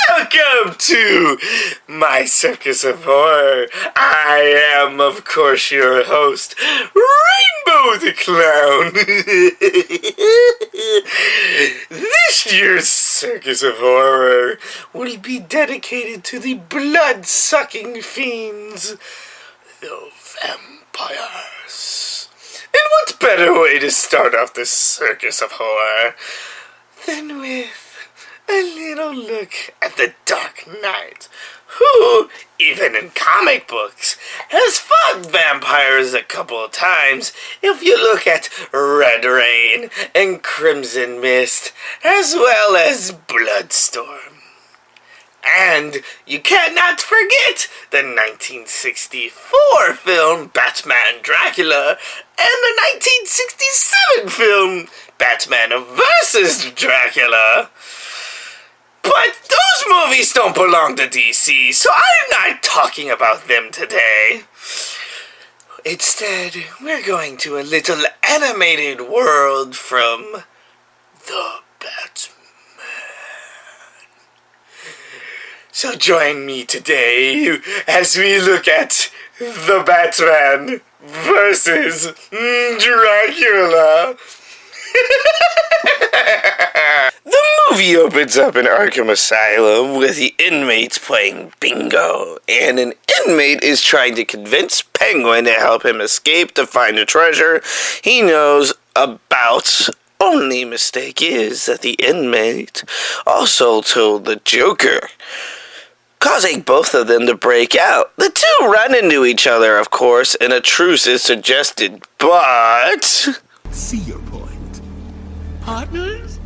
Welcome to my Circus of Horror. I am, of course, your host, Rainbow the Clown. This year's Circus of Horror will be dedicated to the blood-sucking fiends, the vampires. And what better way to start off the Circus of Horror than with a little look at the Dark Knight, who, even in comic books, has fought vampires a couple of times if you look at Red Rain and Crimson Mist, as well as Bloodstorm. And you cannot forget the 1964 film Batman Dracula and the 1967 film Batman vs. Dracula. But those movies don't belong to DC, so I'm not talking about them today. Instead, we're going to a little animated world from the Batman. So join me today as we look at the Batman versus Dracula. The movie opens up in Arkham Asylum with the inmates playing bingo, and an inmate is trying to convince Penguin to help him escape to find a treasure he knows about. Only mistake is that the inmate also told the Joker, causing both of them to break out. The two run into each other, of course, and a truce is suggested, but... See your point. Partners?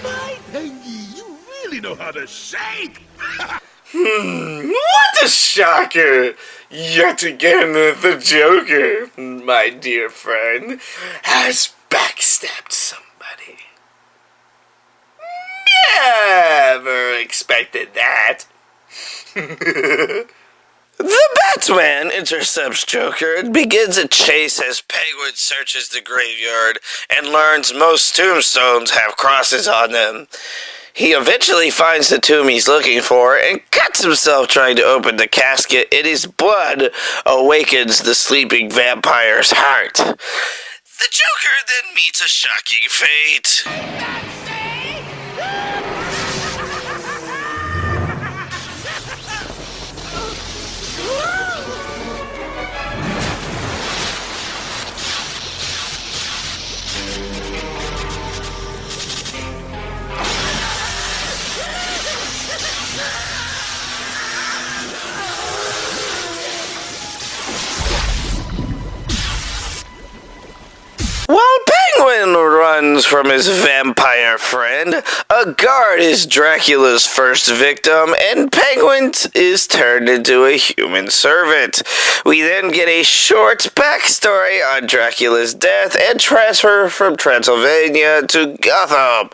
My Pengy, you really know how to shake! What a shocker! Yet again, the Joker, my dear friend, has backstabbed somebody. Never expected that. The Batman intercepts Joker and begins a chase as Penguin searches the graveyard and learns most tombstones have crosses on them. He eventually finds the tomb he's looking for and cuts himself trying to open the casket, and his blood awakens the sleeping vampire's heart. The Joker then meets a shocking fate. While Penguin runs from his vampire friend, a guard is Dracula's first victim, and Penguin is turned into a human servant. We then get a short backstory on Dracula's death and transfer from Transylvania to Gotham.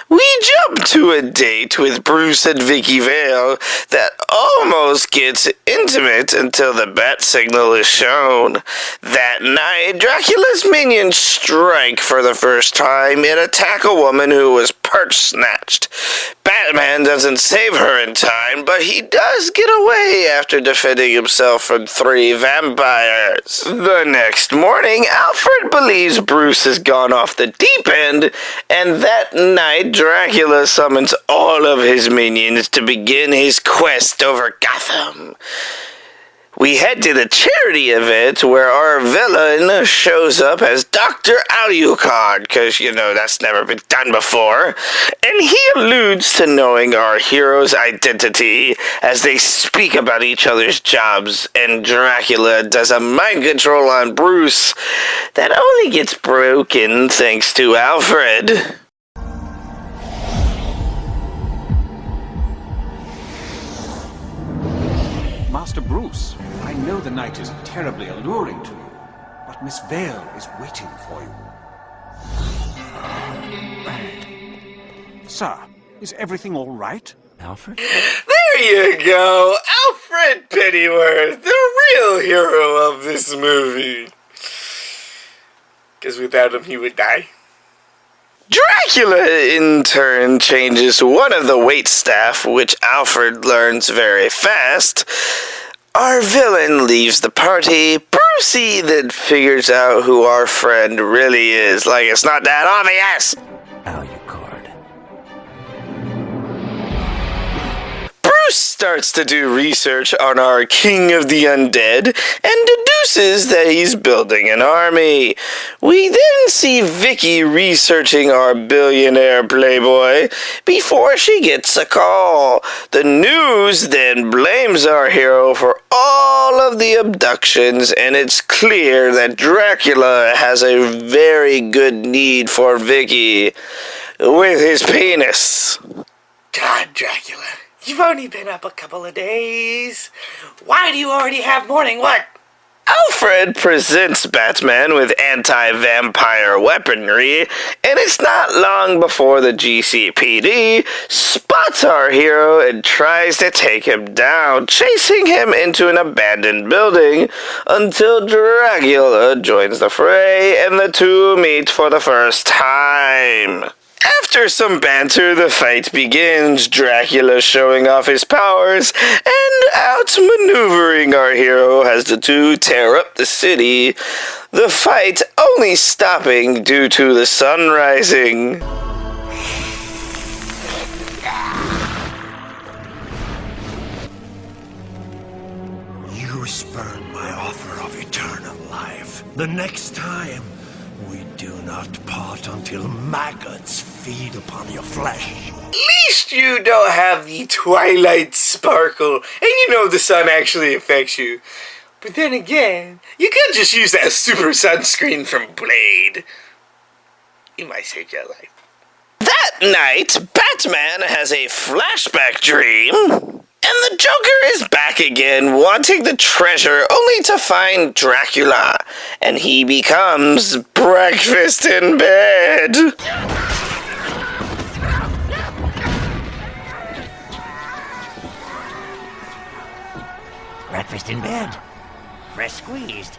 We jump to a date with Bruce and Vicky Vale that almost gets intimate until the bat signal is shown. That night, Dracula's minions strike for the first time and attack a woman who was purse snatched. Batman doesn't save her in time, but he does get away after defending himself from 3 vampires. The next morning, Alfred believes Bruce has gone off the deep end, and that night Dracula summons all of his minions to begin his quest over Gotham. We head to the charity event where our villain shows up as Dr. Alucard, because, that's never been done before. And he alludes to knowing our hero's identity as they speak about each other's jobs, and Dracula does a mind control on Bruce that only gets broken thanks to Alfred. Master Bruce, I know the night is terribly alluring to you, but Miss Vale is waiting for you. Sir, is everything all right? Alfred? There you go! Alfred Pennyworth, the real hero of this movie. Because without him, he would die. Dracula, in turn, changes one of the waitstaff, which Alfred learns very fast. Our villain leaves the party. Brucey then figures out who our friend really is. Like, it's not that obvious! Alucard. Bruce starts to do research on our King of the Undead and deduces that he's building an army. We then see Vicky researching our billionaire playboy before she gets a call. The news then blames our hero for all of the abductions, and it's clear that Dracula has a very good need for Vicky with his penis. God, Dracula. You've only been up a couple of days. Why do you already have morning what? Alfred presents Batman with anti-vampire weaponry, and it's not long before the GCPD spots our hero and tries to take him down, chasing him into an abandoned building until Dracula joins the fray and the two meet for the first time. After some banter, the fight begins, Dracula showing off his powers and outmaneuvering our hero as the two tear up the city, the fight only stopping due to the sun rising. You spurn my offer of eternal life. The next time, we do not part until maggots feed upon your flesh. At least you don't have the twilight sparkle, and you know the sun actually affects you. But then again, you could just use that super sunscreen from Blade. It might save your life. That night, Batman has a flashback dream, and the Joker is back again, wanting the treasure only to find Dracula, and he becomes breakfast in bed. Breakfast in bed. Fresh squeezed.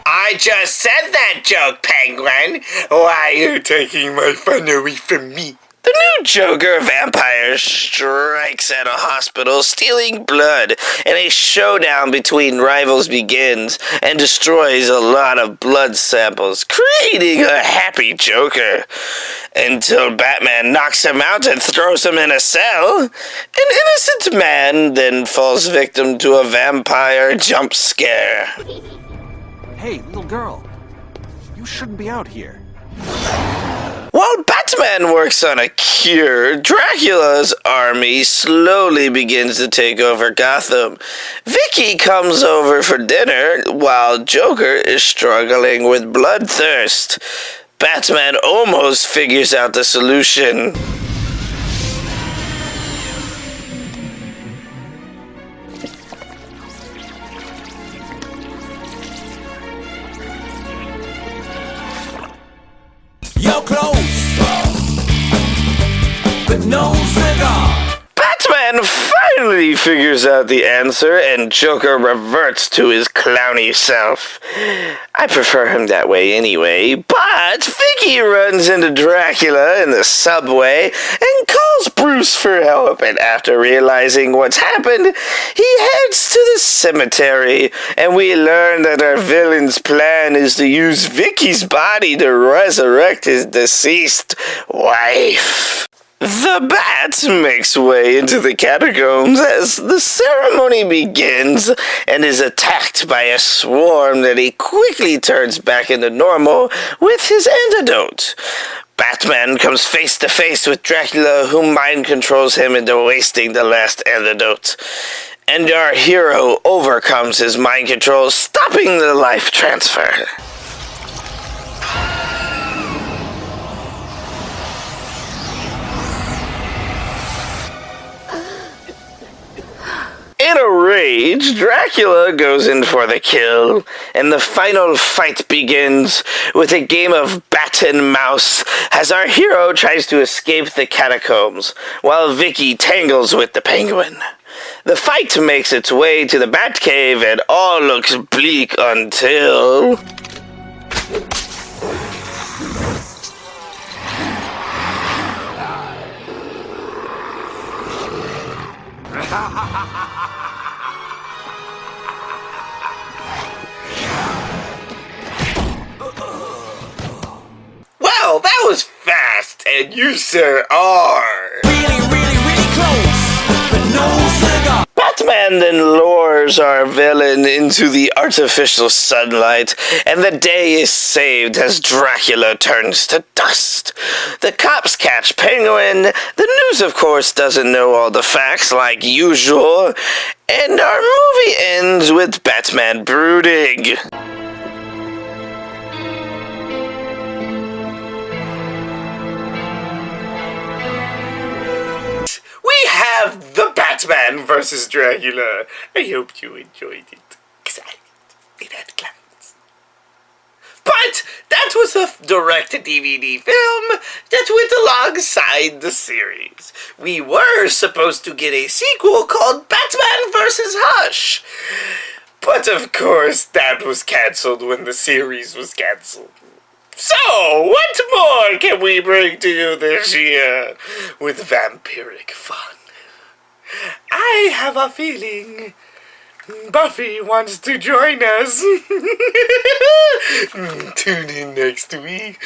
I just said that joke, Penguin. Why are you taking my fun away from me? The new Joker vampire strikes at a hospital, stealing blood, and a showdown between rivals begins and destroys a lot of blood samples, creating a happy Joker. Until Batman knocks him out and throws him in a cell. An innocent man then falls victim to a vampire jump scare. Hey, little girl. You shouldn't be out here. While Batman works on a cure, Dracula's army slowly begins to take over Gotham. Vicky comes over for dinner while Joker is struggling with bloodthirst. Batman almost figures out the solution. You're close, but no cigar. Batman finally figures out the answer, and Joker reverts to his clowny self. I prefer him that way anyway, but Vicky runs into Dracula in the subway and calls Bruce for help, and after realizing what's happened, he heads to the cemetery, and we learn that our villain's plan is to use Vicky's body to resurrect his deceased wife. The Bat makes way into the catacombs as the ceremony begins and is attacked by a swarm that he quickly turns back into normal with his antidote. Batman comes face to face with Dracula, who mind controls him into wasting the last antidote. And our hero overcomes his mind control, stopping the life transfer. In a rage, backstage, Dracula goes in for the kill, and the final fight begins with a game of bat and mouse as our hero tries to escape the catacombs, while Vicky tangles with the penguin. The fight makes its way to the Batcave, and all looks bleak until... Well, that was fast, and you, sir, are... Really close, but no cigar. Batman then lures our villain into the artificial sunlight, and the day is saved as Dracula turns to dust. The cops catch Penguin, the news of course doesn't know all the facts like usual, and our movie ends with Batman brooding. We have the Batman versus Dracula. I hope you enjoyed it, because it had clowns. But that was a direct-to-DVD film that went alongside the series. We were supposed to get a sequel called Batman vs. Hush. But of course, that was cancelled when the series was cancelled. So, what more can we bring to you this year with vampiric fun? I have a feeling Buffy wants to join us. Tune in next week.